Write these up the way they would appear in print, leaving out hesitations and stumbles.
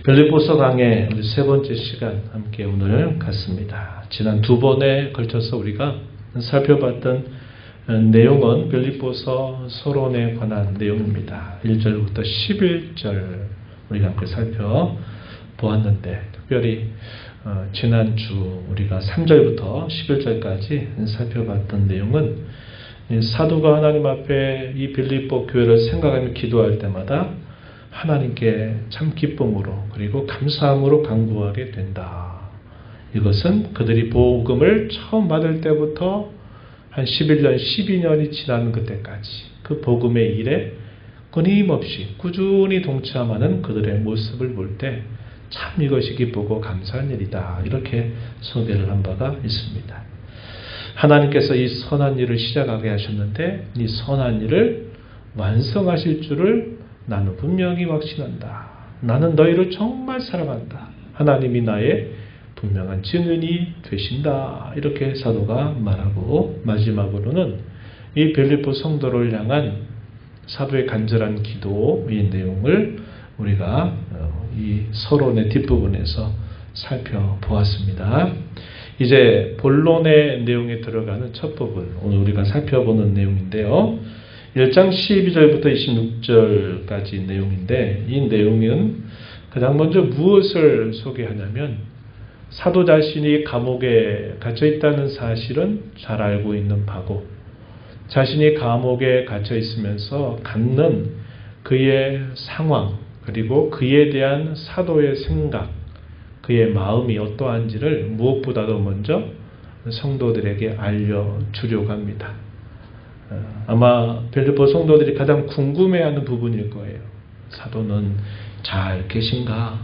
빌립보서 강의 우리 세 번째 시간 함께 오늘 갖습니다. 지난 두 번에 걸쳐서 우리가 살펴봤던 내용은 빌립보서 서론에 관한 내용입니다. 1절부터 11절 우리가 함께 살펴보았는데, 특별히 지난주 우리가 3절부터 11절까지 살펴봤던 내용은 사도가 하나님 앞에 이 빌립보 교회를 생각하며 기도할 때마다 하나님께 참 기쁨으로 그리고 감사함으로 간구하게 된다. 이것은 그들이 복음을 처음 받을 때부터 한 11년, 12년이 지나는 그때까지 그 복음의 일에 끊임없이 꾸준히 동참하는 그들의 모습을 볼 때 참 이것이 기쁘고 감사한 일이다. 이렇게 소개를 한 바가 있습니다. 하나님께서 이 선한 일을 시작하게 하셨는데 이 선한 일을 완성하실 줄을 나는 분명히 확신한다. 나는 너희를 정말 사랑한다. 하나님이 나의 분명한 증인이 되신다. 이렇게 사도가 말하고, 마지막으로는 이 빌립보 성도를 향한 사도의 간절한 기도의 내용을 우리가 이 서론의 뒷부분에서 살펴보았습니다. 이제 본론의 내용에 들어가는 첫 부분, 오늘 우리가 살펴보는 내용인데요. 1장 12절부터 26절까지 내용인데, 이 내용은 가장 먼저 무엇을 소개하냐면 사도 자신이 감옥에 갇혀 있다는 사실은 잘 알고 있는 바고, 자신이 감옥에 갇혀 있으면서 갖는 그의 상황, 그리고 그에 대한 사도의 생각, 그의 마음이 어떠한지를 무엇보다도 먼저 성도들에게 알려주려고 합니다. 아마 빌립보 성도들이 가장 궁금해하는 부분일 거예요. 사도는 잘 계신가?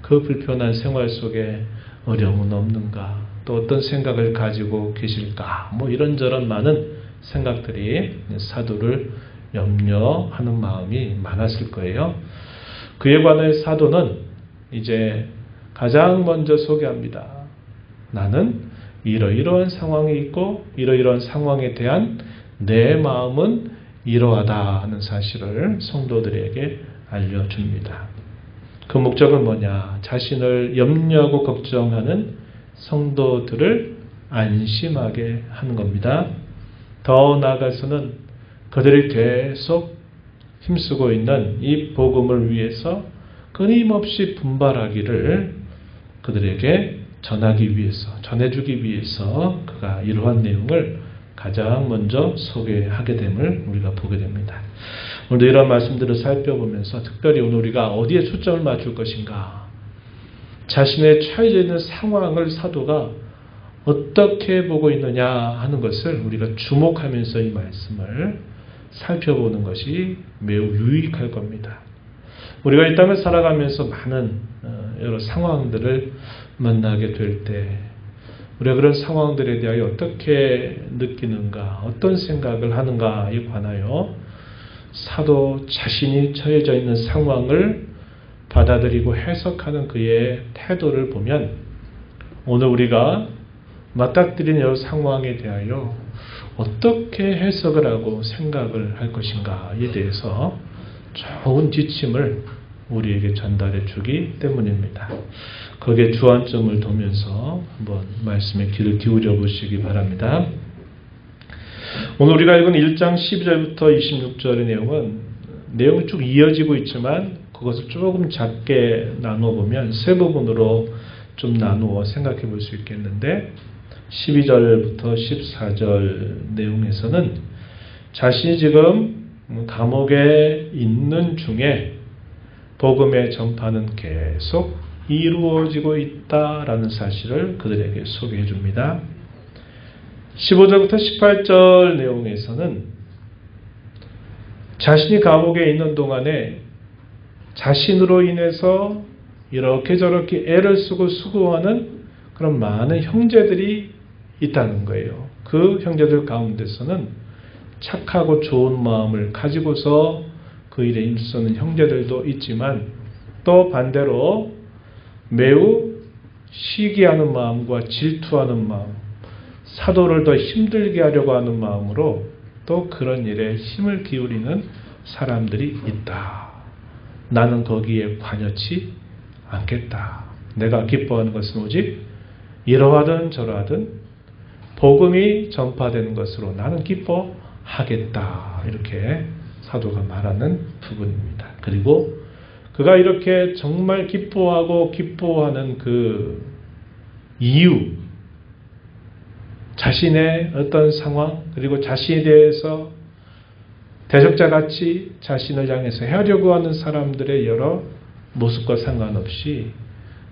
그 불편한 생활 속에 어려움은 없는가? 또 어떤 생각을 가지고 계실까? 이런저런 많은 생각들이 사도를 염려하는 마음이 많았을 거예요. 그에 관해 사도는 이제 가장 먼저 소개합니다. 나는 이러이러한 상황이 있고 이러이러한 상황에 대한 내 마음은 이러하다 하는 사실을 성도들에게 알려줍니다. 그 목적은 뭐냐? 자신을 염려하고 걱정하는 성도들을 안심하게 하는 겁니다. 더 나아가서는 그들이 계속 힘쓰고 있는 이 복음을 위해서 끊임없이 분발하기를 그들에게 전하기 위해서, 전해주기 위해서 그가 이러한 내용을 가장 먼저 소개하게 됨을 우리가 보게 됩니다. 오늘도 이런 말씀들을 살펴보면서 특별히 오늘 우리가 어디에 초점을 맞출 것인가, 자신의 처해져 있는 상황을 사도가 어떻게 보고 있느냐 하는 것을 우리가 주목하면서 이 말씀을 살펴보는 것이 매우 유익할 겁니다. 우리가 이 땅을 살아가면서 많은 여러 상황들을 만나게 될 때 우리가 그런 상황들에 대하여 어떻게 느끼는가, 어떤 생각을 하는가에 관하여 사도 자신이 처해져 있는 상황을 받아들이고 해석하는 그의 태도를 보면 오늘 우리가 맞닥뜨린 여러 상황에 대하여 어떻게 해석을 하고 생각을 할 것인가에 대해서 좋은 지침을 우리에게 전달해 주기 때문입니다. 거기에 주안점을 두면서 한번 말씀에 귀를 기울여 보시기 바랍니다. 오늘 우리가 읽은 1장 12절부터 26절의 내용이 쭉 이어지고 있지만 그것을 조금 작게 나눠보면 세 부분으로 좀 나누어 생각해 볼 수 있겠는데, 12절부터 14절 내용에서는 자신이 지금 감옥에 있는 중에 복음의 전파는 계속 이루어지고 있다라는 사실을 그들에게 소개해 줍니다. 15절부터 18절 내용에서는 자신이 감옥에 있는 동안에 자신으로 인해서 이렇게 저렇게 애를 쓰고 수고하는 그런 많은 형제들이 있다는 거예요. 그 형제들 가운데서는 착하고 좋은 마음을 가지고서 그 일에 힘쓰는 형제들도 있지만, 또 반대로 매우 시기하는 마음과 질투하는 마음, 사도를 더 힘들게 하려고 하는 마음으로 또 그런 일에 힘을 기울이는 사람들이 있다. 나는 거기에 관여치 않겠다. 내가 기뻐하는 것은 오직 이러하든 저러하든 복음이 전파되는 것으로 나는 기뻐하겠다. 이렇게 사도가 말하는 부분입니다. 그리고 그가 이렇게 정말 기뻐하고 기뻐하는 그 이유, 자신의 어떤 상황, 그리고 자신에 대해서 대적자같이 자신을 향해서 해하려고 하는 사람들의 여러 모습과 상관없이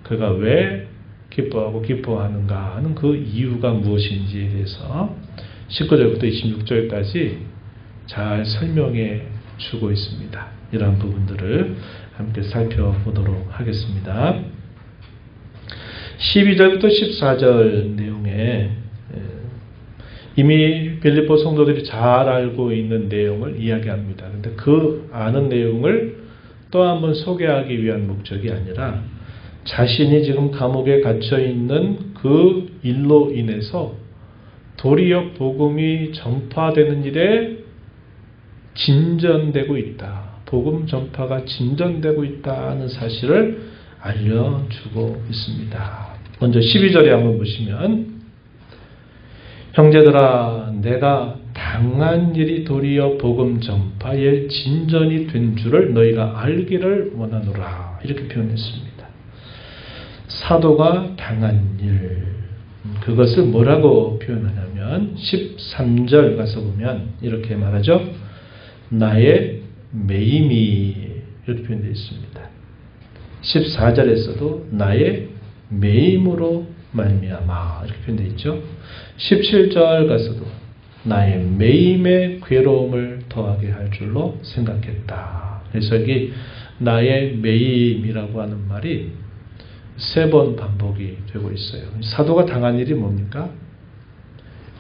그가 왜 기뻐하고 기뻐하는가 하는 그 이유가 무엇인지에 대해서 19절부터 26절까지 잘 설명해 주고 있습니다. 이러한 부분들을 함께 살펴보도록 하겠습니다. 12절부터 14절 내용에 이미 빌립보 성도들이 잘 알고 있는 내용을 이야기합니다. 그런데 그 아는 내용을 또 한번 소개하기 위한 목적이 아니라 자신이 지금 감옥에 갇혀 있는 그 일로 인해서 도리어 복음이 전파되는 일에 진전되고 있다. 복음 전파가 진전되고 있다는 사실을 알려주고 있습니다. 먼저 12절에 한번 보시면 형제들아 내가 당한 일이 도리어 복음 전파의 진전이 된 줄을 너희가 알기를 원하노라. 이렇게 표현했습니다. 사도가 당한 일, 그것을 뭐라고 표현하냐면 13절 가서 보면 이렇게 말하죠. 나의 매임이 이렇게 표현되어 있습니다. 14절에서도 나의 매임으로 말미암아 이렇게 표현되어 있죠. 17절 가서도 나의 매임의 괴로움을 더하게 할 줄로 생각했다. 그래서 여기 나의 매임이라고 하는 말이 3번 반복이 되고 있어요. 사도가 당한 일이 뭡니까?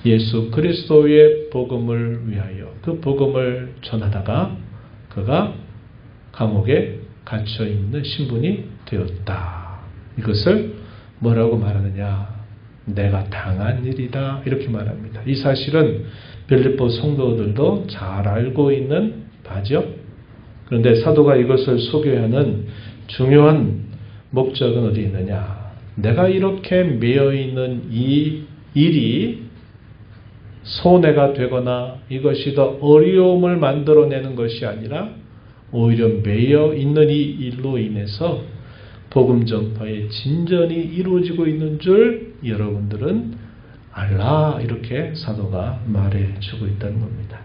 예수 그리스도의 복음을 위하여 그 복음을 전하다가 그가 감옥에 갇혀 있는 신분이 되었다. 이것을 뭐라고 말하느냐? 내가 당한 일이다. 이렇게 말합니다. 이 사실은 빌립보 성도들도 잘 알고 있는 바죠. 그런데 사도가 이것을 소개하는 중요한 목적은 어디 있느냐? 내가 이렇게 매여 있는 이 일이 손해가 되거나 이것이 더 어려움을 만들어내는 것이 아니라 오히려 매여 있는 이 일로 인해서 복음 전파의 진전이 이루어지고 있는 줄 여러분들은 알라. 이렇게 사도가 말해주고 있다는 겁니다.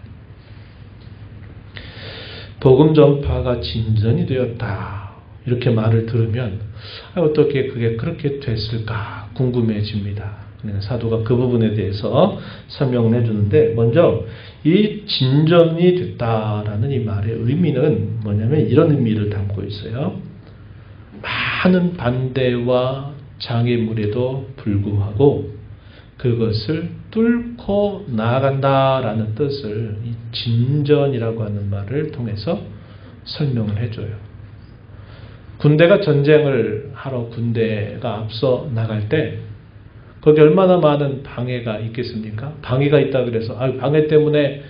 복음 전파가 진전이 되었다. 이렇게 말을 들으면 어떻게 그게 그렇게 됐을까 궁금해집니다. 사도가 그 부분에 대해서 설명을 해주는데 먼저 이 진전이 됐다라는 이 말의 의미는 뭐냐면 이런 의미를 담고 있어요. 많은 반대와 장애물에도 불구하고 그것을 뚫고 나아간다라는 뜻을 이 진전이라고 하는 말을 통해서 설명을 해줘요. 군대가 전쟁을 하러 군대가 앞서 나갈 때 거기 얼마나 많은 방해가 있겠습니까? 방해가 있다 그래서 방해 때문에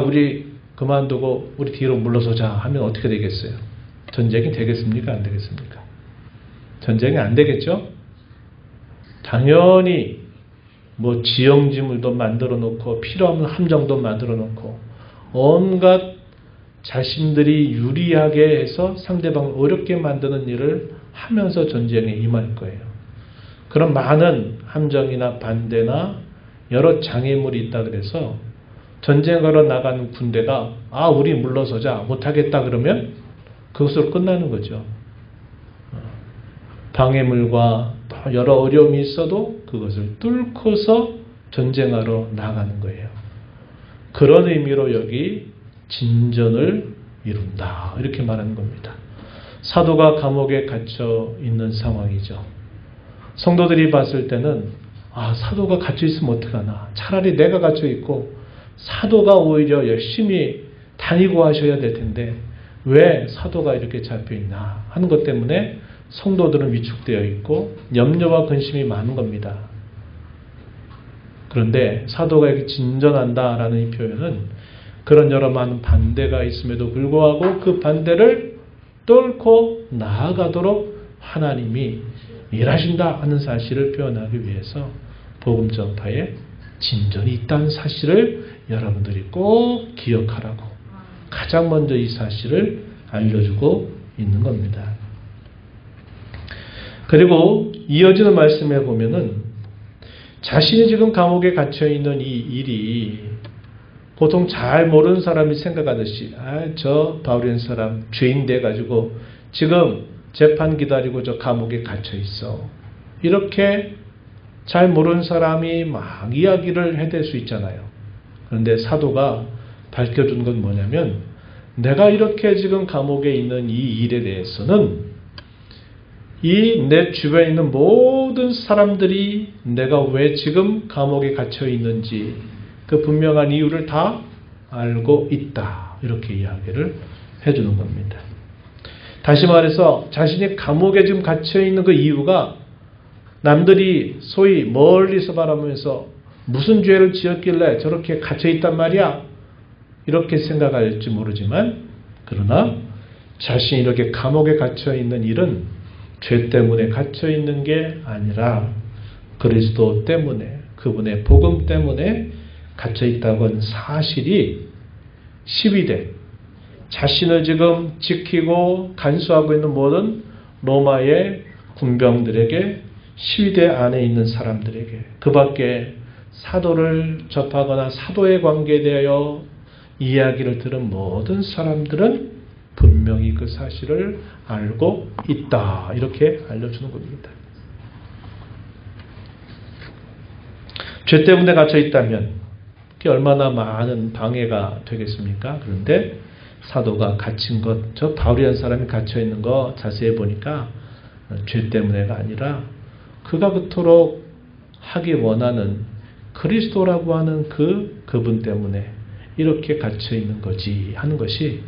우리 그만두고 우리 뒤로 물러서자 하면 어떻게 되겠어요? 전쟁이 되겠습니까? 안 되겠습니까? 전쟁이 안 되겠죠? 당연히 뭐 지형지물도 만들어 놓고 필요없는 함정도 만들어 놓고 온갖 자신들이 유리하게 해서 상대방을 어렵게 만드는 일을 하면서 전쟁에 임할 거예요. 그런 많은 함정이나 반대나 여러 장애물이 있다 그래서 전쟁하러 나가는 군대가 우리 물러서자 못하겠다 그러면 그것으로 끝나는 거죠. 방해물과 여러 어려움이 있어도 그것을 뚫고서 전쟁하러 나가는 거예요. 그런 의미로 여기 진전을 이룬다. 이렇게 말하는 겁니다. 사도가 감옥에 갇혀 있는 상황이죠. 성도들이 봤을 때는 사도가 갇혀 있으면 어떡하나. 차라리 내가 갇혀 있고 사도가 오히려 열심히 다니고 하셔야 될 텐데 왜 사도가 이렇게 잡혀 있나 하는 것 때문에 성도들은 위축되어 있고 염려와 근심이 많은 겁니다. 그런데 사도가 이렇게 진전한다라는 이 표현은 그런 여러 많은 반대가 있음에도 불구하고 그 반대를 뚫고 나아가도록 하나님이 일하신다 하는 사실을 표현하기 위해서 복음 전파에 진전이 있다는 사실을 여러분들이 꼭 기억하라고 가장 먼저 이 사실을 알려주고 있는 겁니다. 그리고 이어지는 말씀에 보면은 자신이 지금 감옥에 갇혀있는 이 일이 보통 잘 모르는 사람이 생각하듯이 저 바울이라는 사람 죄인 돼가지고 지금 재판 기다리고 저 감옥에 갇혀있어. 이렇게 잘 모르는 사람이 막 이야기를 해댈 수 있잖아요. 그런데 사도가 밝혀준 건 뭐냐면 내가 이렇게 지금 감옥에 있는 이 일에 대해서는 이 내 주변에 있는 모든 사람들이 내가 왜 지금 감옥에 갇혀 있는지 그 분명한 이유를 다 알고 있다. 이렇게 이야기를 해주는 겁니다. 다시 말해서 자신이 감옥에 지금 갇혀 있는 그 이유가 남들이 소위 멀리서 바라보면서 무슨 죄를 지었길래 저렇게 갇혀 있단 말이야. 이렇게 생각할지 모르지만 그러나 자신이 이렇게 감옥에 갇혀 있는 일은 죄 때문에 갇혀 있는 게 아니라 그리스도 때문에 그분의 복음 때문에 갇혀 있다고 하는 사실이 12대 자신을 지금 지키고 간수하고 있는 모든 로마의 군병들에게 12대 안에 있는 사람들에게 그 밖에 사도를 접하거나 사도에 관계되어 이야기를 들은 모든 사람들은 분명히 그 사실을 알고 있다. 이렇게 알려주는 겁니다. 죄 때문에 갇혀 있다면 그게 얼마나 많은 방해가 되겠습니까? 그런데 사도가 갇힌 것, 저 바울이라는 사람이 갇혀 있는 거 자세히 보니까 죄 때문에가 아니라 그가 그토록 하기 원하는 그리스도라고 하는 그분 때문에 이렇게 갇혀 있는 거지 하는 것이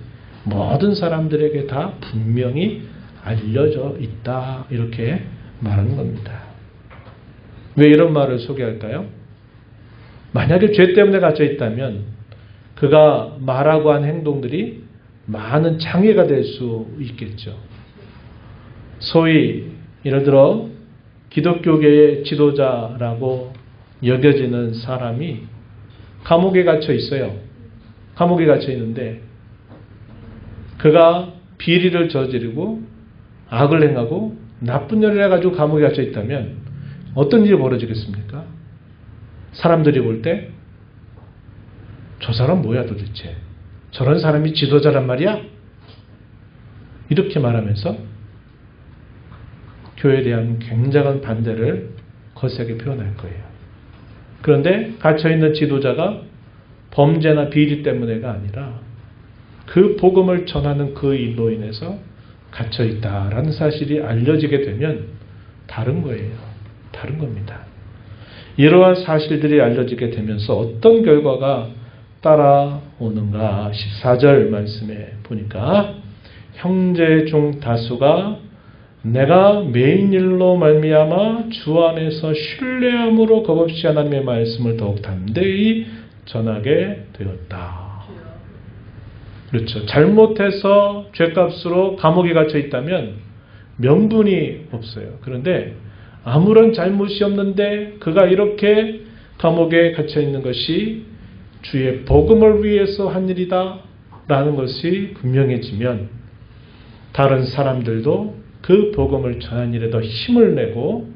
모든 사람들에게 다 분명히 알려져 있다. 이렇게 말하는 겁니다. 왜 이런 말을 소개할까요? 만약에 죄 때문에 갇혀 있다면 그가 말하고 한 행동들이 많은 장애가 될 수 있겠죠. 소위 예를 들어 기독교계의 지도자라고 여겨지는 사람이 감옥에 갇혀 있어요. 감옥에 갇혀 있는데 그가 비리를 저지르고 악을 행하고 나쁜 일을 해가지고 감옥에 갇혀 있다면 어떤 일이 벌어지겠습니까? 사람들이 볼 때 저 사람 뭐야 도대체? 저런 사람이 지도자란 말이야? 이렇게 말하면서 교회에 대한 굉장한 반대를 거세게 표현할 거예요. 그런데 갇혀있는 지도자가 범죄나 비리 때문에가 아니라 그 복음을 전하는 그 일로 인해서 갇혀있다라는 사실이 알려지게 되면 다른 거예요. 다른 겁니다. 이러한 사실들이 알려지게 되면서 어떤 결과가 따라오는가 14절 말씀에 보니까 형제 중 다수가 내가 메인 일로 말미암아 주 안에서 신뢰함으로 겁없이 하나님의 말씀을 더욱 담대히 전하게 되었다. 그렇죠. 잘못해서 죄값으로 감옥에 갇혀 있다면 명분이 없어요. 그런데 아무런 잘못이 없는데 그가 이렇게 감옥에 갇혀 있는 것이 주의 복음을 위해서 한 일이다 라는 것이 분명해지면 다른 사람들도 그 복음을 전하는 일에 더 힘을 내고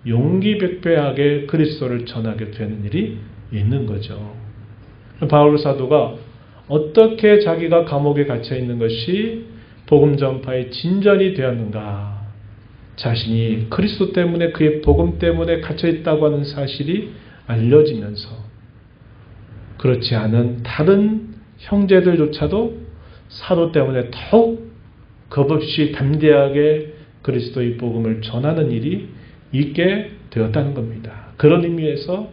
용기백배하게 그리스도를 전하게 되는 일이 있는 거죠. 바울 사도가 어떻게 자기가 감옥에 갇혀 있는 것이 복음 전파의 진전이 되었는가? 자신이 그리스도 때문에 그의 복음 때문에 갇혀 있다고 하는 사실이 알려지면서 그렇지 않은 다른 형제들조차도 사도 때문에 더욱 겁없이 담대하게 그리스도의 복음을 전하는 일이 있게 되었다는 겁니다. 그런 의미에서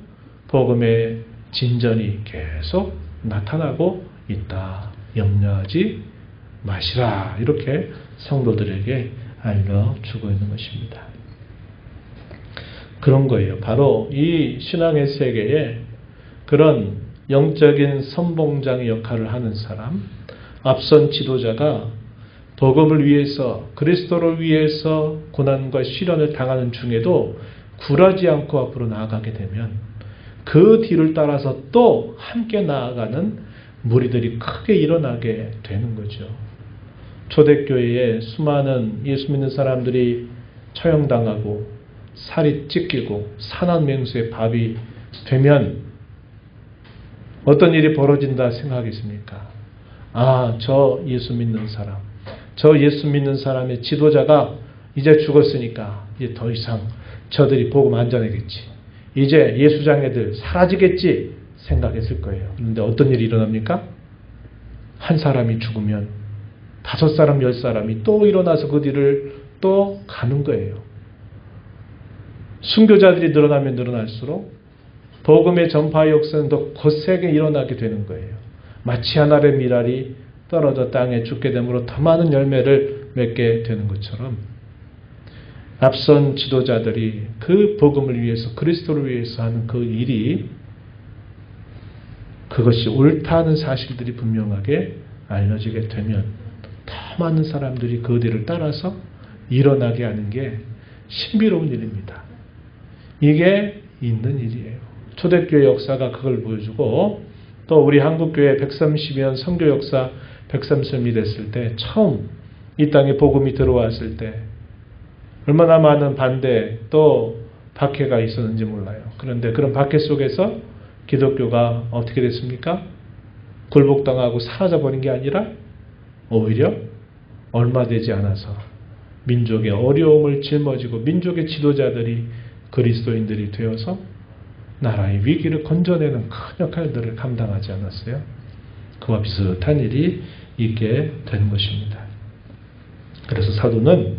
복음의 진전이 계속 나타나고 있다. 염려하지 마시라. 이렇게 성도들에게 알려주고 있는 것입니다. 그런 거예요. 바로 이 신앙의 세계에 그런 영적인 선봉장의 역할을 하는 사람, 앞선 지도자가 복음을 위해서 그리스도를 위해서 고난과 시련을 당하는 중에도 굴하지 않고 앞으로 나아가게 되면 그 뒤를 따라서 또 함께 나아가는 무리들이 크게 일어나게 되는 거죠. 초대교회에 수많은 예수 믿는 사람들이 처형당하고 살이 찢기고 산환맹수의 밥이 되면 어떤 일이 벌어진다 생각하겠습니까? 아, 저 예수 믿는 사람, 저 예수 믿는 사람의 지도자가 이제 죽었으니까 이제 더 이상 저들이 복음 안 전하겠지. 이제 예수장애들 사라지겠지 생각했을 거예요. 그런데 어떤 일이 일어납니까? 한 사람이 죽으면 5사람, 10사람이 또 일어나서 그 뒤를 또 가는 거예요. 순교자들이 늘어나면 늘어날수록 복음의 전파 역사는 더 거세게 일어나게 되는 거예요. 마치 한 알의 밀알이 떨어져 땅에 죽게 되므로 더 많은 열매를 맺게 되는 것처럼 앞선 지도자들이 그 복음을 위해서 그리스도를 위해서 하는 그 일이 그것이 옳다는 사실들이 분명하게 알려지게 되면 더 많은 사람들이 그 뒤를 따라서 일어나게 하는 게 신비로운 일입니다. 이게 있는 일이에요. 초대교회 역사가 그걸 보여주고 또 우리 한국교회 130년 선교 역사 130년이 됐을 때 처음 이 땅에 복음이 들어왔을 때 얼마나 많은 반대 또 박해가 있었는지 몰라요. 그런데 그런 박해 속에서 기독교가 어떻게 됐습니까? 굴복당하고 사라져버린 게 아니라 오히려 얼마 되지 않아서 민족의 어려움을 짊어지고 민족의 지도자들이 그리스도인들이 되어서 나라의 위기를 건져내는 큰 역할들을 감당하지 않았어요. 그와 비슷한 일이 있게 된 것입니다. 그래서 사도는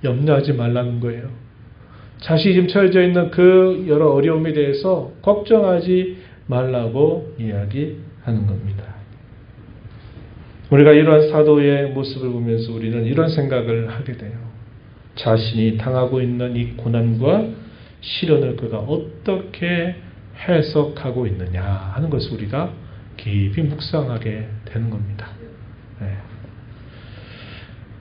염려하지 말라는 거예요. 자신이 지금 처해져 있는 그 여러 어려움에 대해서 걱정하지 말라고 이야기하는 겁니다. 우리가 이러한 사도의 모습을 보면서 우리는 이런 생각을 하게 돼요. 자신이 당하고 있는 이 고난과 시련을 그가 어떻게 해석하고 있느냐 하는 것을 우리가 깊이 묵상하게 되는 겁니다. 네.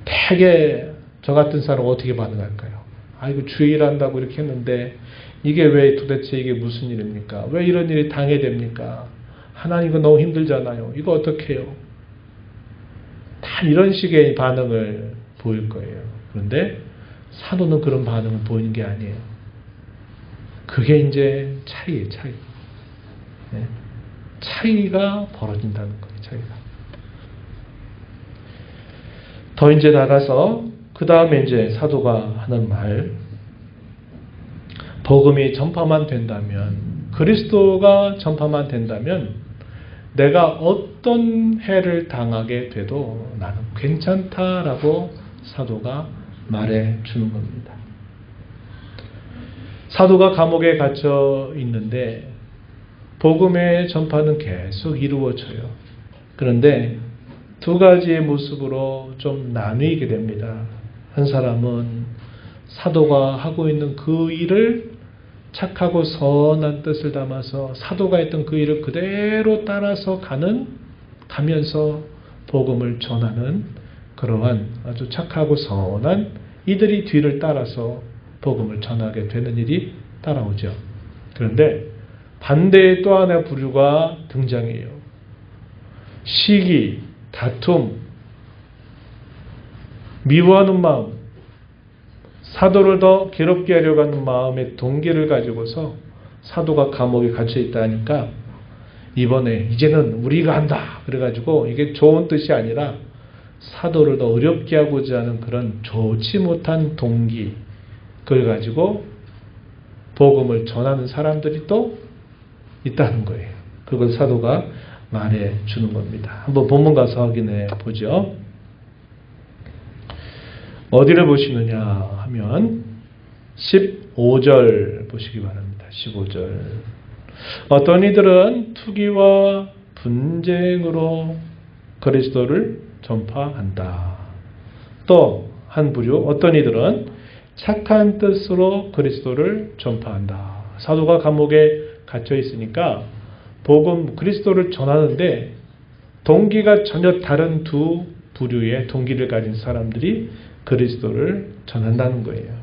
되게 저 같은 사람 어떻게 반응할까요? 아이고 주일 한다고 이렇게 했는데 이게 왜 도대체 이게 무슨 일입니까? 왜 이런 일이 당해야 됩니까? 하나님 이거 너무 힘들잖아요. 이거 어떻게 해요? 다 이런 식의 반응을 보일 거예요. 그런데 사도는 그런 반응을 보이는 게 아니에요. 그게 이제 차이예요. 차이. 네. 차이가 벌어진다는 거예요. 차이가. 더 이제 나가서 그 다음에 이제 사도가 하는 말, 복음이 전파만 된다면, 그리스도가 전파만 된다면 내가 어떤 해를 당하게 돼도 나는 괜찮다라고 사도가 말해 주는 겁니다. 사도가 감옥에 갇혀 있는데 복음의 전파는 계속 이루어져요. 그런데 두 가지의 모습으로 좀 나뉘게 됩니다. 한 사람은 사도가 하고 있는 그 일을 착하고 선한 뜻을 담아서 사도가 했던 그 일을 그대로 따라서 가면서 복음을 전하는 그러한 아주 착하고 선한 이들이 뒤를 따라서 복음을 전하게 되는 일이 따라오죠. 그런데 반대의 또 하나의 부류가 등장해요. 시기, 다툼, 미워하는 마음, 사도를 더 괴롭게 하려고 하는 마음의 동기를 가지고서 사도가 감옥에 갇혀 있다 하니까 이번에 이제는 우리가 한다 그래가지고 이게 좋은 뜻이 아니라 사도를 더 어렵게 하고자 하는 그런 좋지 못한 동기, 그걸 가지고 복음을 전하는 사람들이 또 있다는 거예요. 그걸 사도가 말해 주는 겁니다. 한번 본문 가서 확인해 보죠. 어디를 보시느냐 하면 15절 보시기 바랍니다. 15절. 어떤 이들은 투기와 분쟁으로 그리스도를 전파한다. 또 한 부류 어떤 이들은 착한 뜻으로 그리스도를 전파한다. 사도가 감옥에 갇혀 있으니까 복음 그리스도를 전하는데 동기가 전혀 다른 두 부류의 동기를 가진 사람들이 그리스도를 전한다는 거예요.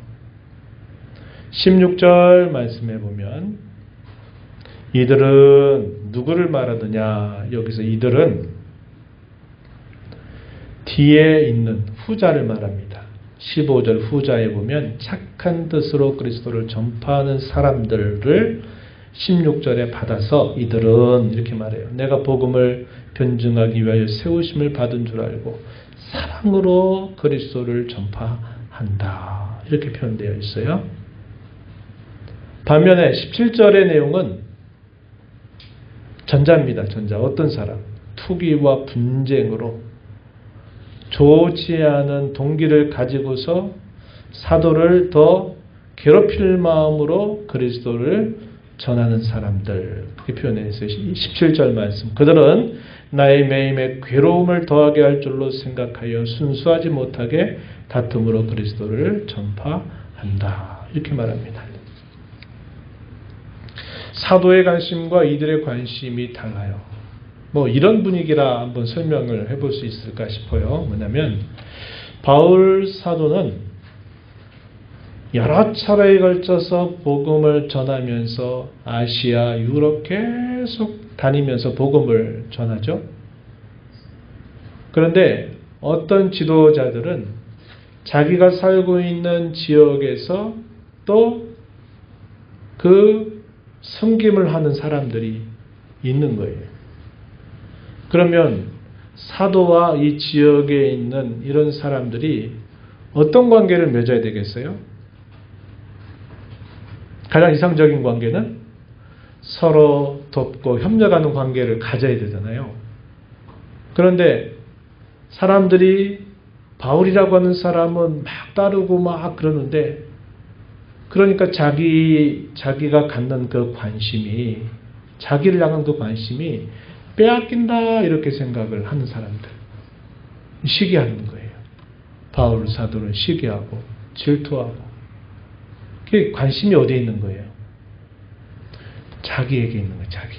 16절 말씀해 보면 이들은 누구를 말하느냐. 여기서 이들은 뒤에 있는 후자를 말합니다. 15절 후자에 보면 착한 뜻으로 그리스도를 전파하는 사람들을 16절에 받아서 이들은 이렇게 말해요. 내가 복음을 변증하기 위하여 세우심을 받은 줄 알고 사랑으로 그리스도를 전파한다. 이렇게 표현되어 있어요. 반면에 17절의 내용은 전자입니다. 전자. 어떤 사람? 투기와 분쟁으로 좋지 않은 동기를 가지고서 사도를 더 괴롭힐 마음으로 그리스도를 전하는 사람들. 그렇게 표현했어요. 17절 말씀. 그들은 나의 매임에 괴로움을 더하게 할 줄로 생각하여 순수하지 못하게 다툼으로 그리스도를 전파한다. 이렇게 말합니다. 사도의 관심과 이들의 관심이 달라요. 이런 분위기라 한번 설명을 해볼 수 있을까 싶어요. 뭐냐면 바울 사도는 여러 차례에 걸쳐서 복음을 전하면서 아시아, 유럽 계속 다니면서 복음을 전하죠. 그런데 어떤 지도자들은 자기가 살고 있는 지역에서 또 그 섬김을 하는 사람들이 있는 거예요. 그러면 사도와 이 지역에 있는 이런 사람들이 어떤 관계를 맺어야 되겠어요? 가장 이상적인 관계는 서로 돕고 협력하는 관계를 가져야 되잖아요. 그런데 사람들이 바울이라고 하는 사람은 막 따르고 막 그러는데, 그러니까 자기가 갖는 그 관심이, 자기를 향한 그 관심이 빼앗긴다 이렇게 생각을 하는 사람들, 시기하는 거예요. 바울 사도를 시기하고 질투하고. 그 관심이 어디에 있는 거예요? 자기에게 있는 거예요. 자기.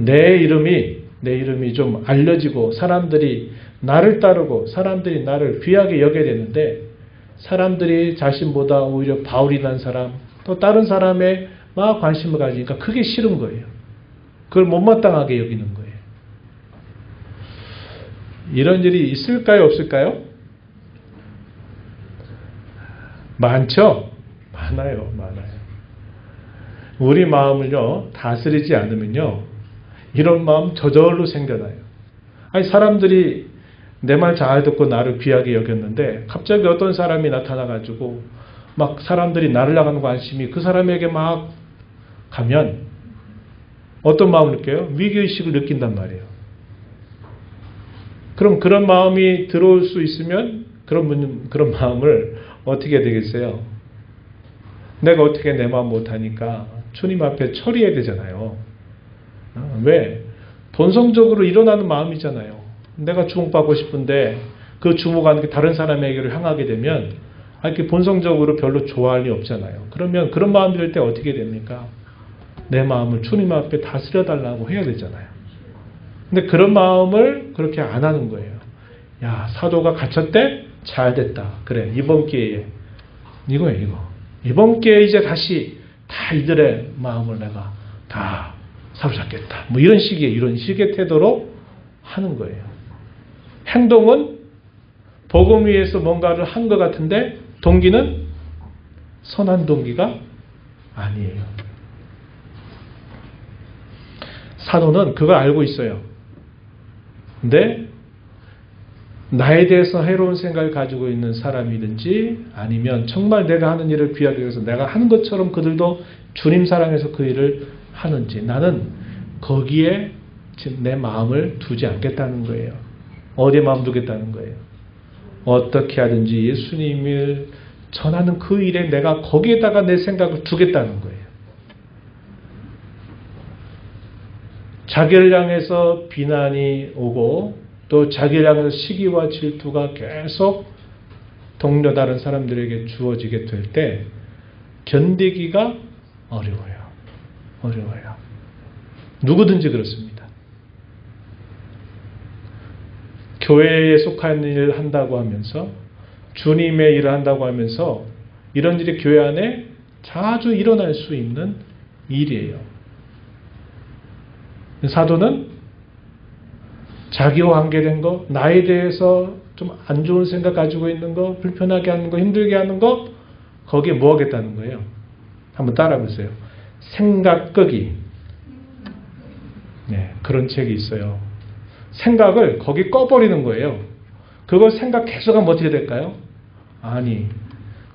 내 이름이 좀 알려지고 사람들이 나를 따르고 사람들이 나를 귀하게 여겨야 되는데, 사람들이 자신보다 오히려 바울이라는 사람, 또 다른 사람에 막 관심을 가지니까 그게 싫은 거예요. 그걸 못마땅하게 여기는 거예요. 이런 일이 있을까요? 없을까요? 많죠? 많아요. 우리 마음을요, 다스리지 않으면요, 이런 마음 저절로 생겨나요. 아니, 사람들이 내 말 잘 듣고 나를 귀하게 여겼는데 갑자기 어떤 사람이 나타나가지고 막 사람들이 나를 향한 관심이 그 사람에게 막 가면 어떤 마음을 느껴요? 위기의식을 느낀단 말이에요. 그럼 그런 마음이 들어올 수 있으면 그런 마음을 어떻게 해야 되겠어요? 내가 어떻게 내 마음 못하니까 주님 앞에 처리해야 되잖아요. 왜? 본성적으로 일어나는 마음이잖아요. 내가 주목받고 싶은데 그 주목하는 게 다른 사람에게를 향하게 되면 이렇게 본성적으로 별로 좋아할 리 없잖아요. 그러면 그런 마음이 들 때 어떻게 됩니까? 내 마음을 주님 앞에 다스려 달라고 해야 되잖아요. 근데 그런 마음을 그렇게 안 하는 거예요. 야, 사도가 갇혔대? 잘 됐다. 그래, 이번 기회에 이거예요. 이번 기회에 이제 다시 다 이들의 마음을 내가 다 사로잡겠다. 이런 식의 태도로 하는 거예요. 행동은 복음 위에서 뭔가를 한 것 같은데 동기는 선한 동기가 아니에요. 사도는 그걸 알고 있어요. 근데 나에 대해서 해로운 생각을 가지고 있는 사람이든지 아니면 정말 내가 하는 일을 귀하게 여겨서 내가 하는 것처럼 그들도 주님 사랑해서 그 일을 하는지, 나는 거기에 내 마음을 두지 않겠다는 거예요. 어디에 마음 두겠다는 거예요? 어떻게 하든지 예수님을 전하는 그 일에 내가 거기에다가 내 생각을 두겠다는 거예요. 자기를 향해서 비난이 오고 또 자기를 향해서 시기와 질투가 계속 동료 다른 사람들에게 주어지게 될 때 견디기가 어려워요. 누구든지 그렇습니다. 교회에 속한 일을 한다고 하면서 주님의 일을 한다고 하면서 이런 일이 교회 안에 자주 일어날 수 있는 일이에요. 사도는 자기와 관계된 거, 나에 대해서 좀 안 좋은 생각 가지고 있는 거, 불편하게 하는 거, 힘들게 하는 거, 거기에 뭐 하겠다는 거예요? 한번 따라 보세요. 생각 끄기. 네, 그런 책이 있어요. 생각을 거기 꺼버리는 거예요. 그걸 생각 계속하면 어떻게 될까요? 아니,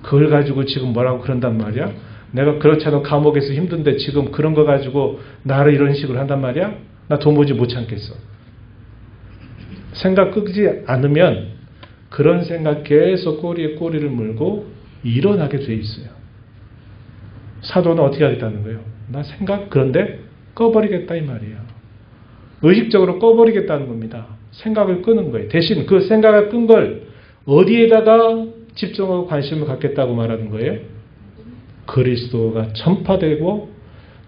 그걸 가지고 지금 뭐라고 그런단 말이야? 내가 그렇잖아 감옥에서 힘든데 지금 그런 거 가지고 나를 이런 식으로 한단 말이야? 나 도무지 못 참겠어. 생각 끄지 않으면 그런 생각 계속 꼬리에 꼬리를 물고 일어나게 돼 있어요. 사도는 어떻게 하겠다는 거예요? 나 생각 그런데 꺼버리겠다 이 말이에요. 의식적으로 꺼버리겠다는 겁니다. 생각을 끄는 거예요. 대신 그 생각을 끈 걸 어디에다가 집중하고 관심을 갖겠다고 말하는 거예요? 그리스도가 전파되고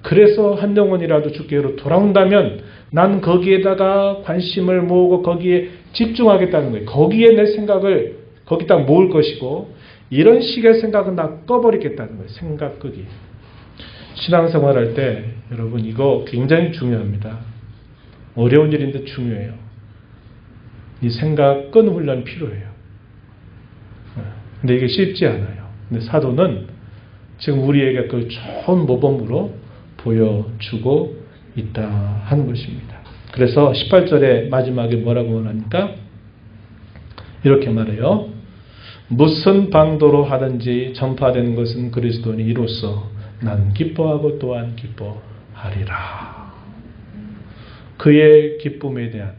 그래서 한 영혼이라도 주께로 돌아온다면 난 거기에다가 관심을 모으고 거기에 집중하겠다는 거예요. 거기에 내 생각을 거기다 모을 것이고 이런 식의 생각은 다 꺼버리겠다는 거예요. 생각 끄기. 신앙생활할 때 여러분 이거 굉장히 중요합니다. 어려운 일인데 중요해요. 이 생각 끄는 훈련이 필요해요. 근데 이게 쉽지 않아요. 근데 사도는 지금 우리에게 그 좋은 모범으로 보여주고 있다 하는 것입니다. 그래서 18절의 마지막에 뭐라고 말합니까? 이렇게 말해요. 무슨 방도로 하든지 전파되는 것은 그리스도니 이로써 난 기뻐하고 또한 기뻐하리라. 그의 기쁨에 대한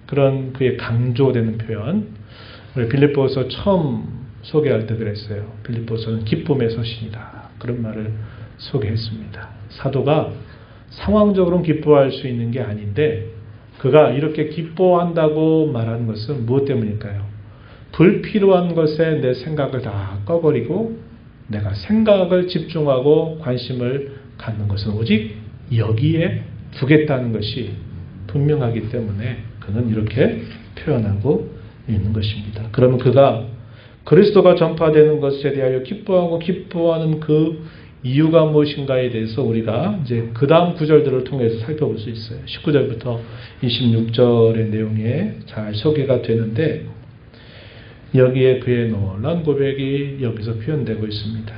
그런 그의 강조되는 표현. 우리 빌립보서 처음 소개할 때 그랬어요. 빌립보서는 기쁨의 서신이다. 그런 말을 소개했습니다. 사도가 상황적으로는 기뻐할 수 있는 게 아닌데 그가 이렇게 기뻐한다고 말하는 것은 무엇 때문일까요? 불필요한 것에 내 생각을 다 꺼버리고 내가 생각을 집중하고 관심을 갖는 것은 오직 여기에 두겠다는 것이 분명하기 때문에 그는 이렇게 표현하고 있는 것입니다. 그러면 그가 그리스도가 전파되는 것에 대하여 기뻐하고 기뻐하는 그 이유가 무엇인가에 대해서 우리가 이제 그 다음 구절들을 통해서 살펴볼 수 있어요. 19절부터 26절의 내용에 잘 소개가 되는데 여기에 그의 놀라운 고백이 여기서 표현되고 있습니다.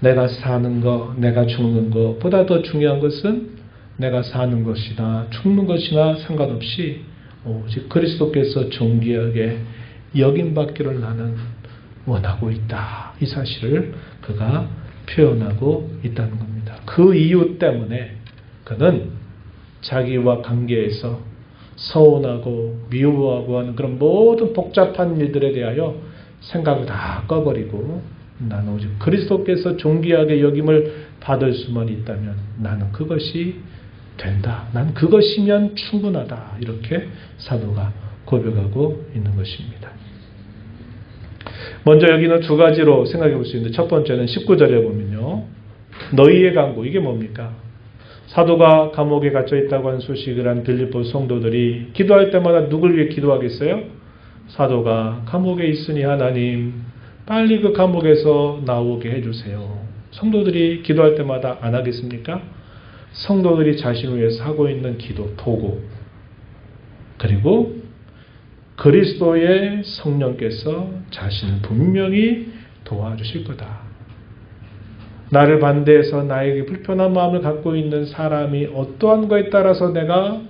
내가 사는 것, 내가 죽는 것보다 더 중요한 것은 내가 사는 것이나 죽는 것이나 상관없이 오직 그리스도께서 존귀하게 여김받기를 나는 원하고 있다. 이 사실을 그가 표현하고 있다는 겁니다. 그 이유 때문에 그는 자기와 관계에서 서운하고 미워하고 하는 그런 모든 복잡한 일들에 대하여 생각을 다 꺼버리고 나는 오직 그리스도께서 존귀하게 여김을 받을 수만 있다면 나는 그것이 된다. 난 그것이면 충분하다. 이렇게 사도가 고백하고 있는 것입니다. 먼저 여기는 두 가지로 생각해 볼 수 있는데 첫 번째는 19절에 보면요. 너희의 간구. 이게 뭡니까? 사도가 감옥에 갇혀 있다고 하는 소식을 한 빌립보 성도들이 기도할 때마다 누굴 위해 기도하겠어요? 사도가 감옥에 있으니 하나님 빨리 그 감옥에서 나오게 해주세요. 성도들이 기도할 때마다 안 하겠습니까? 성도들이 자신을 위해서 하고 있는 기도, 도구 그리고 그리스도의 성령께서 자신을 분명히 도와주실 거다. 나를 반대해서 나에게 불편한 마음을 갖고 있는 사람이 어떠한 거에 따라서 내가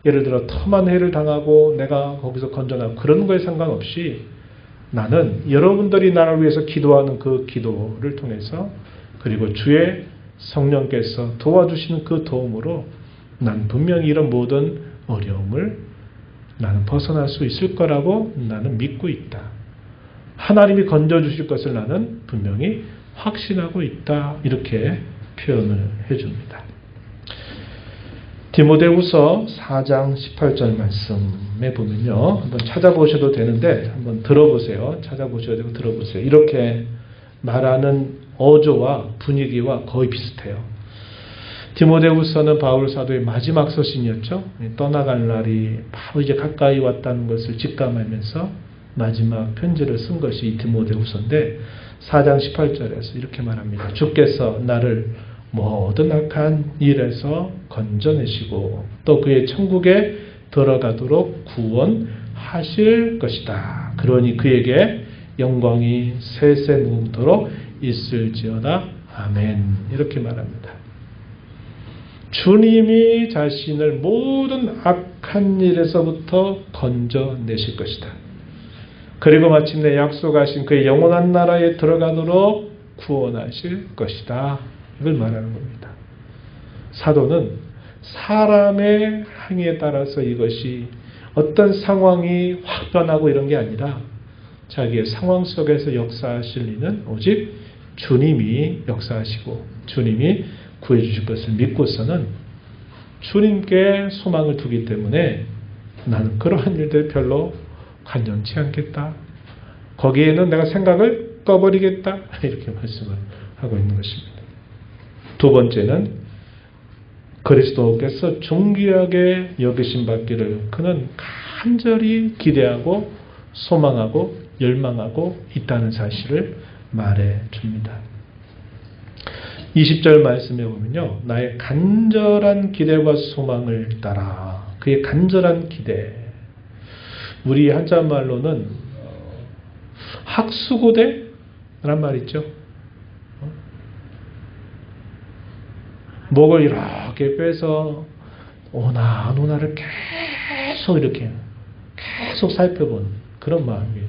예를 들어 험한 해를 당하고 내가 거기서 건져나고 그런 거에 상관없이 나는 여러분들이 나를 위해서 기도하는 그 기도를 통해서 그리고 주의 성령께서 도와주시는 그 도움으로 난 분명히 이런 모든 어려움을 나는 벗어날 수 있을 거라고 나는 믿고 있다. 하나님이 건져주실 것을 나는 분명히 확신하고 있다. 이렇게 표현을 해줍니다. 디모데후서 4장 18절 말씀에 보면요. 한번 찾아보셔도 되는데 한번 들어보세요. 찾아보셔야 되고 들어보세요. 이렇게 말하는 어조와 분위기와 거의 비슷해요. 디모데후서는 바울 사도의 마지막 서신이었죠. 떠나갈 날이 바로 이제 가까이 왔다는 것을 직감하면서 마지막 편지를 쓴 것이 이 디모데후서인데 4장 18절에서 이렇게 말합니다. 주께서 나를 모든 악한 일에서 건져내시고 또 그의 천국에 들어가도록 구원하실 것이다. 그러니 그에게 영광이 세세 무궁토록 있을지어다. 아멘. 이렇게 말합니다. 주님이 자신을 모든 악한 일에서부터 건져내실 것이다. 그리고 마침내 약속하신 그의 영원한 나라에 들어가도록 구원하실 것이다. 이걸 말하는 겁니다. 사도는 사람의 행위에 따라서 이것이 어떤 상황이 확 변하고 이런 게 아니라 자기의 상황 속에서 역사하실 리는 오직 주님이 역사하시고 주님이 구해주실 것을 믿고서는 주님께 소망을 두기 때문에 나는 그러한 일들 별로 관념치 않겠다. 거기에는 내가 생각을 꺼버리겠다. 이렇게 말씀을 하고 있는 것입니다. 두 번째는 그리스도께서 존귀하게 여기심 받기를 그는 간절히 기대하고 소망하고 열망하고 있다는 사실을 말해 줍니다. 20절 말씀에 보면요. 나의 간절한 기대와 소망을 따라 그의 간절한 기대. 우리 한자말로는 학수고대란 말 있죠. 목을 이렇게 빼서 오나를 계속 이렇게 계속 살펴보는 그런 마음이에요.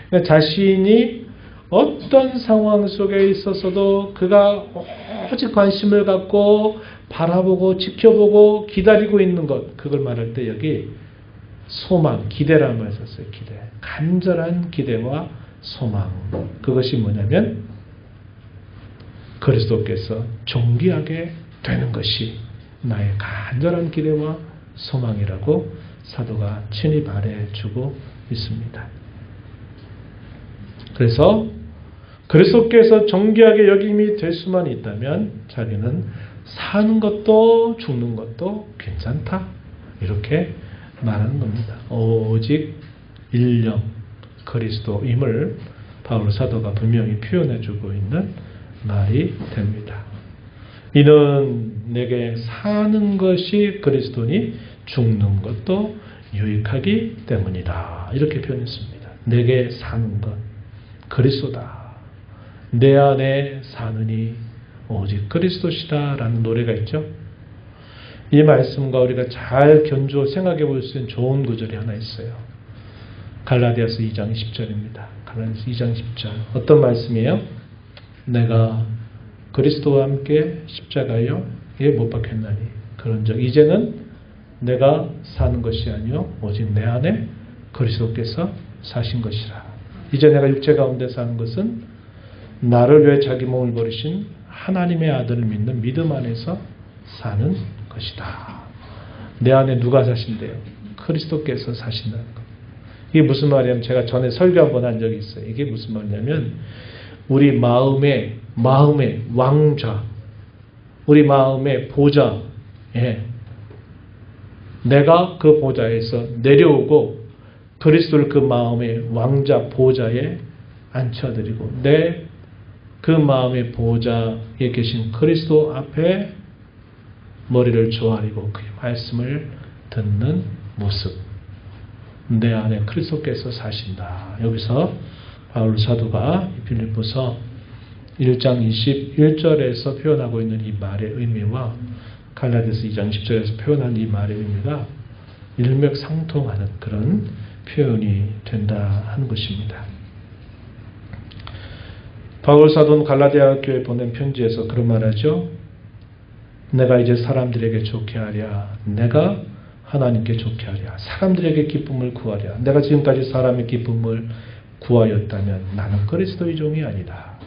그러니까 자신이 어떤 상황 속에 있어서도 그가 오직 관심을 갖고 바라보고 지켜보고 기다리고 있는 것, 그걸 말할 때 여기 소망, 기대라는 말을 썼어요. 기대. 간절한 기대와 소망. 그것이 뭐냐면 그리스도께서 존귀하게 되는 것이 나의 간절한 기대와 소망이라고 사도가 친히 말해주고 있습니다. 그래서 그리스도께서 존귀하게 여김이 될 수만 있다면 자기는 사는 것도 죽는 것도 괜찮다. 이렇게 말하는 겁니다. 오직 일령 그리스도임을 바울 사도가 분명히 표현해주고 있는 말이 됩니다. 이는 내게 사는 것이 그리스도니 죽는 것도 유익하기 때문이다. 이렇게 표현했습니다. 내게 사는 것 그리스도다. 내 안에 사느니 오직 그리스도시다 라는 노래가 있죠. 이 말씀과 우리가 잘 견주어 생각해 볼 수 있는 좋은 구절이 하나 있어요. 갈라디아서 2장 10절입니다. 갈라디아서 2장 10절. 어떤 말씀이에요? 내가 그리스도와 함께 십자가에 못 박혔나니 그런즉 이제는 내가 사는 것이 아니요 오직 내 안에 그리스도께서 사신 것이라. 이제 내가 육체 가운데 사는 것은 나를 위해 자기 몸을 버리신 하나님의 아들을 믿는 믿음 안에서 사는 것이다. 내 안에 누가 사신대요? 그리스도께서 사신다는 것. 이게 무슨 말이냐면 제가 전에 설교 한번 한 적이 있어요. 이게 무슨 말이냐면 우리 마음의 왕좌, 우리 마음의 보좌에 내가 그 보좌에서 내려오고 그리스도를 그 마음의 왕자 보좌에 앉혀드리고 내 그 마음의 보좌에 계신 그리스도 앞에 머리를 조아리고 그의 말씀을 듣는 모습. 내 안에 그리스도께서 사신다. 여기서 바울 사도가 빌립보서 1장 21절에서 표현하고 있는 이 말의 의미와 갈라디아서 2장 10절에서 표현한 이 말의 의미가 일맥상통하는 그런 표현이 된다 하는 것입니다. 바울 사도는 갈라디아 교회에 보낸 편지에서 그런 말하죠. 내가 이제 사람들에게 좋게 하랴. 내가 하나님께 좋게 하랴. 사람들에게 기쁨을 구하랴. 내가 지금까지 사람의 기쁨을 구하였다면 나는 그리스도의 종이 아니다.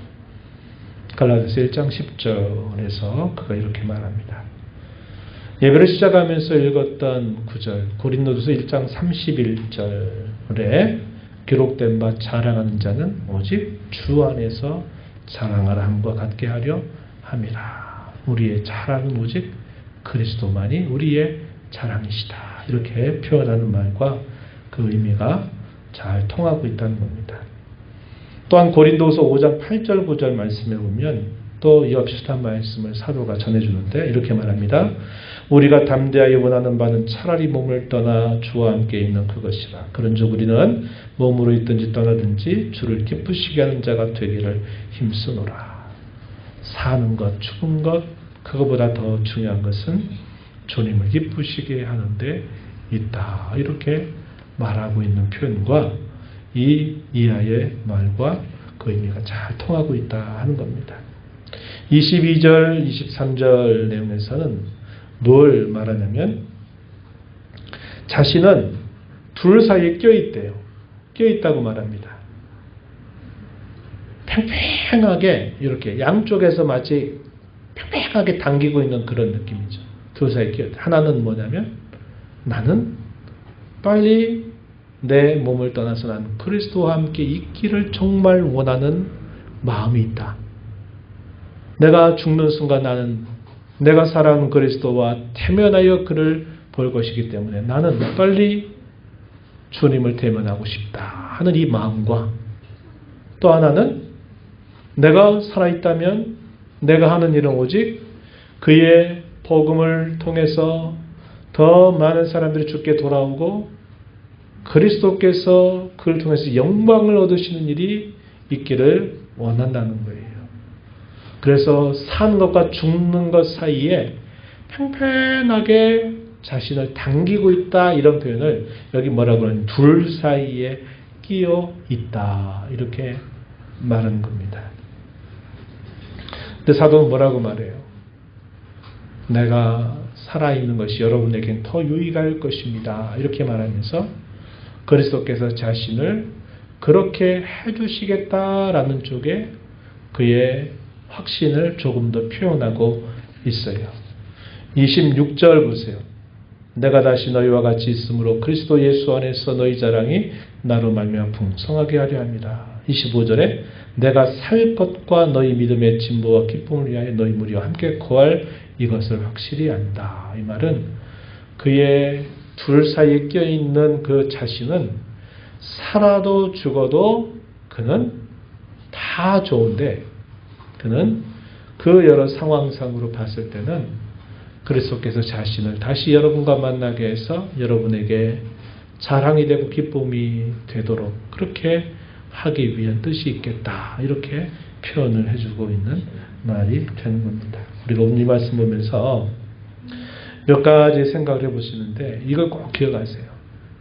갈라디아서 1장 10절에서 그가 이렇게 말합니다. 예배를 시작하면서 읽었던 구절 고린도전서 1장 31절에 기록된 바 자랑하는 자는 오직 주 안에서 자랑하라 함과 같게 하려 함이라. 우리의 자랑은 오직 그리스도만이 우리의 자랑이시다. 이렇게 표현하는 말과 그 의미가 잘 통하고 있다는 겁니다. 또한 고린도후서 5장 8절 9절 말씀에 보면 또 이와 비슷한 말씀을 사도가 전해주는데 이렇게 말합니다. 우리가 담대하여 원하는 바는 차라리 몸을 떠나 주와 함께 있는 그것이라. 그런즉 우리는 몸으로 있든지 떠나든지 주를 기쁘시게 하는 자가 되기를 힘쓰노라. 사는 것, 죽은 것, 그것보다 더 중요한 것은 주님을 기쁘시게 하는 데 있다. 이렇게 말하고 있는 표현과 이 이하의 말과 그 의미가 잘 통하고 있다 하는 겁니다. 22절, 23절 내용에서는 뭘 말하냐면 자신은 둘 사이에 껴있대요. 껴있다고 말합니다. 팽팽하게 이렇게 양쪽에서 마치 팽팽하게 당기고 있는 그런 느낌이죠. 둘 사이에 껴있다. 하나는 뭐냐면 나는 빨리 내 몸을 떠나서 나는 그리스도와 함께 있기를 정말 원하는 마음이 있다. 내가 죽는 순간 나는 내가 사랑하는 그리스도와 태면하여 그를 볼 것이기 때문에 나는 빨리 주님을 대면하고 싶다 하는 이 마음과 또 하나는 내가 살아있다면 내가 하는 일은 오직 그의 복음을 통해서 더 많은 사람들이 주께 돌아오고 그리스도께서 그를 통해서 영광을 얻으시는 일이 있기를 원한다는 거예요. 그래서 사는 것과 죽는 것 사이에 팽팽하게 자신을 당기고 있다 이런 표현을 여기 뭐라고 하냐면 둘 사이에 끼어 있다 이렇게 말하는 겁니다. 근데 사도는 뭐라고 말해요? 내가 살아있는 것이 여러분에겐 더 유익할 것입니다. 이렇게 말하면서 그리스도께서 자신을 그렇게 해주시겠다라는 쪽에 그의 확신을 조금 더 표현하고 있어요. 26절 보세요. 내가 다시 너희와 같이 있으므로 그리스도 예수 안에서 너희 자랑이 나로 말미암아 풍성하게 하려 합니다. 25절에 내가 살 것과 너희 믿음의 진보와 기쁨을 위하여 너희 무리와 함께 거할 이것을 확실히 안다. 이 말은 그의 둘 사이에 껴있는 그 자신은 살아도 죽어도 그는 다 좋은데 그는 그 여러 상황상으로 봤을 때는 그리스도께서 자신을 다시 여러분과 만나게 해서 여러분에게 자랑이 되고 기쁨이 되도록 그렇게 하기 위한 뜻이 있겠다. 이렇게 표현을 해주고 있는 말이 되는 겁니다. 우리가 오늘 이 말씀 보면서 몇 가지 생각을 해보시는데 이걸 꼭 기억하세요.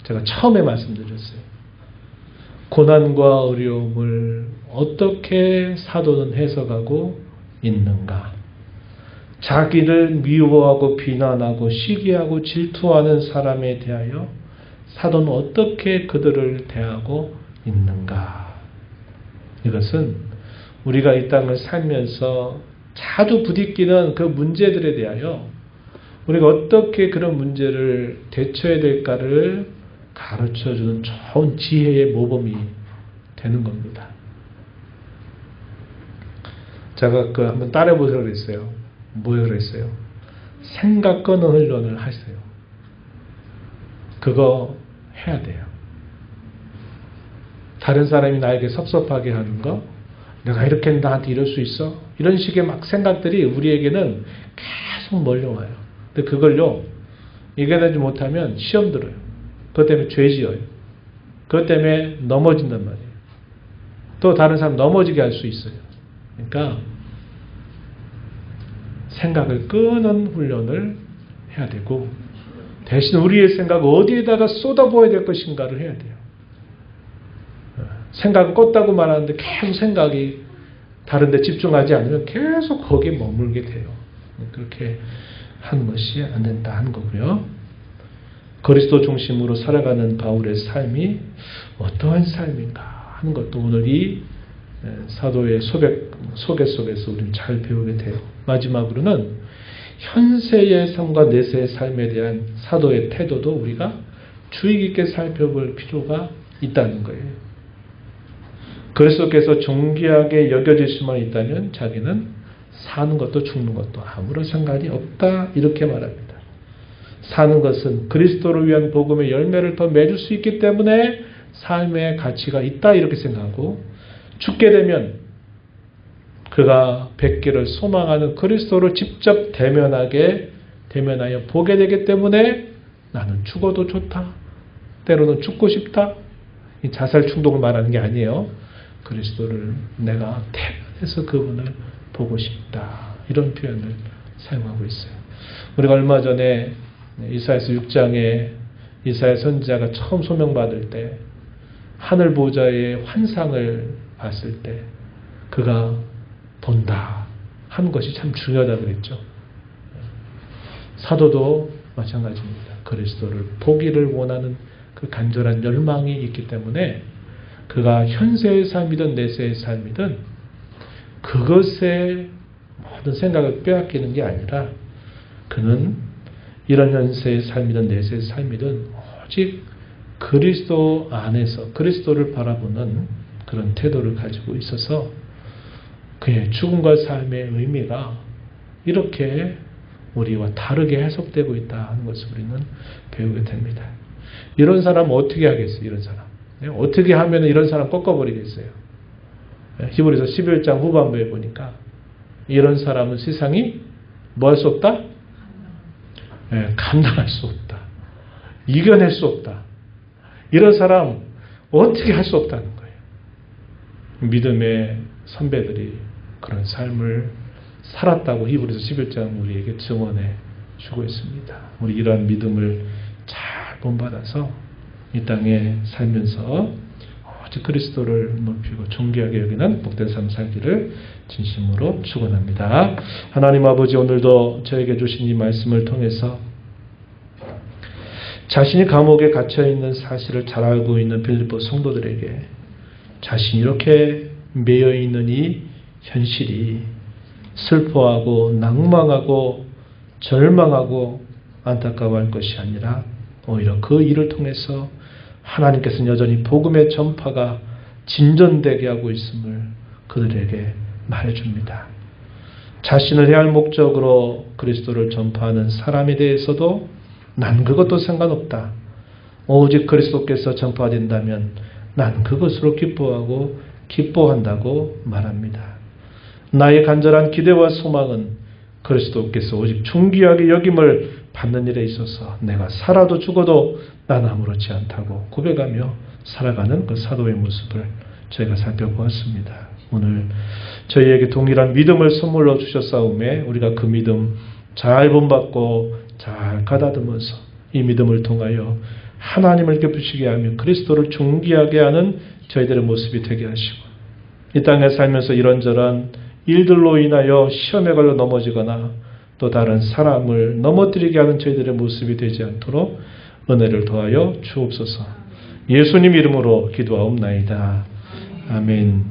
제가 처음에 말씀드렸어요. 고난과 어려움을 어떻게 사도는 해석하고 있는가? 자기를 미워하고 비난하고 시기하고 질투하는 사람에 대하여 사도는 어떻게 그들을 대하고 있는가? 이것은 우리가 이 땅을 살면서 자주 부딪히는 그 문제들에 대하여 우리가 어떻게 그런 문제를 대처해야 될까를 가르쳐주는 좋은 지혜의 모범이 되는 겁니다. 제가 한번 따라해보세요 그랬어요. 뭐예요 그랬어요? 생각 끄는 훈련을 하세요. 그거 해야 돼요. 다른 사람이 나에게 섭섭하게 하는 거, 내가 이렇게 나한테 이럴 수 있어? 이런 식의 막 생각들이 우리에게는 계속 몰려와요. 근데 그걸요, 이겨내지 못하면 시험 들어요. 그것 때문에 죄 지어요. 그것 때문에 넘어진단 말이에요. 또 다른 사람 넘어지게 할 수 있어요. 그러니까 생각을 끄는 훈련을 해야 되고 대신 우리의 생각을 어디에다가 쏟아부어야 될 것인가를 해야 돼요. 생각을 껐다고 말하는데 계속 생각이 다른 데 집중하지 않으면 계속 거기에 머물게 돼요. 그렇게 하는 것이 안 된다 하는 거고요. 그리스도 중심으로 살아가는 바울의 삶이 어떠한 삶인가 하는 것도 오늘 이 사도의 소개 속에서 우리는 잘 배우게 돼요. 마지막으로는 현세의 삶과 내세의 삶에 대한 사도의 태도도 우리가 주의 깊게 살펴볼 필요가 있다는 거예요. 그리스도께서 존귀하게 여겨질 수만 있다면 자기는 사는 것도 죽는 것도 아무런 상관이 없다. 이렇게 말합니다. 사는 것은 그리스도를 위한 복음의 열매를 더 맺을 수 있기 때문에 삶의 가치가 있다. 이렇게 생각하고 죽게 되면 그가 뵙기를 소망하는 그리스도를 직접 대면하여 보게 되기 때문에 나는 죽어도 좋다. 때로는 죽고 싶다. 이 자살 충동을 말하는 게 아니에요. 그리스도를 내가 대면해서 그분을 보고 싶다. 이런 표현을 사용하고 있어요. 우리가 얼마 전에 이사야서 6장에 이사야 선지자가 처음 소명받을 때 하늘 보좌의 환상을 봤을 때 그가 본다 하는 것이 참 중요하다고 그랬죠. 사도도 마찬가지입니다. 그리스도를 보기를 원하는 그 간절한 열망이 있기 때문에 그가 현세의 삶이든 내세의 삶이든 그것에 모든 생각을 빼앗기는 게 아니라 그는 이런 현세의 삶이든 내세의 삶이든 오직 그리스도 안에서 그리스도를 바라보는 그런 태도를 가지고 있어서 그의 죽음과 삶의 의미가 이렇게 우리와 다르게 해석되고 있다 하는 것을 우리는 배우게 됩니다. 이런 사람 어떻게 하겠어요? 이런 사람. 어떻게 하면 이런 사람 꺾어버리겠어요? 히브리서 11장 후반부에 보니까 이런 사람은 세상이 뭐 할 수 없다? 감당할 수 없다. 이겨낼 수 없다. 이런 사람 어떻게 할 수 없다는 거예요. 믿음의 선배들이 그런 삶을 살았다고 히브리서 11장 우리에게 증언해 주고 있습니다. 우리 이러한 믿음을 잘 본받아서 이 땅에 살면서 오직 그리스도를 높이고 존귀하게 여기는 복된 삶 살기를 진심으로 축원합니다. 하나님 아버지, 오늘도 저에게 주신 이 말씀을 통해서 자신이 감옥에 갇혀있는 사실을 잘 알고 있는 빌립보 성도들에게 자신이 이렇게 매여있는 이 현실이 슬퍼하고 낭망하고 절망하고 안타까워할 것이 아니라 오히려 그 일을 통해서 하나님께서는 여전히 복음의 전파가 진전되게 하고 있음을 그들에게 말해줍니다. 자신을 해야 할 목적으로 그리스도를 전파하는 사람에 대해서도 난 그것도 상관없다. 오직 그리스도께서 전파된다면 난 그것으로 기뻐하고 기뻐한다고 말합니다. 나의 간절한 기대와 소망은 그리스도께서 오직 존귀하게 여김을 받는 일에 있어서 내가 살아도 죽어도 난 아무렇지 않다고 고백하며 살아가는 그 사도의 모습을 저희가 살펴보았습니다. 오늘 저희에게 동일한 믿음을 선물로 주셨사오매 우리가 그 믿음 잘 본받고 잘 가다듬어서 이 믿음을 통하여 하나님을 기쁘시게 하며 그리스도를 존귀하게 하는 저희들의 모습이 되게 하시고 이 땅에 살면서 이런저런 일들로 인하여 시험에 걸려 넘어지거나 또 다른 사람을 넘어뜨리게 하는 저희들의 모습이 되지 않도록 은혜를 더하여 주옵소서. 예수님 이름으로 기도하옵나이다. 아멘.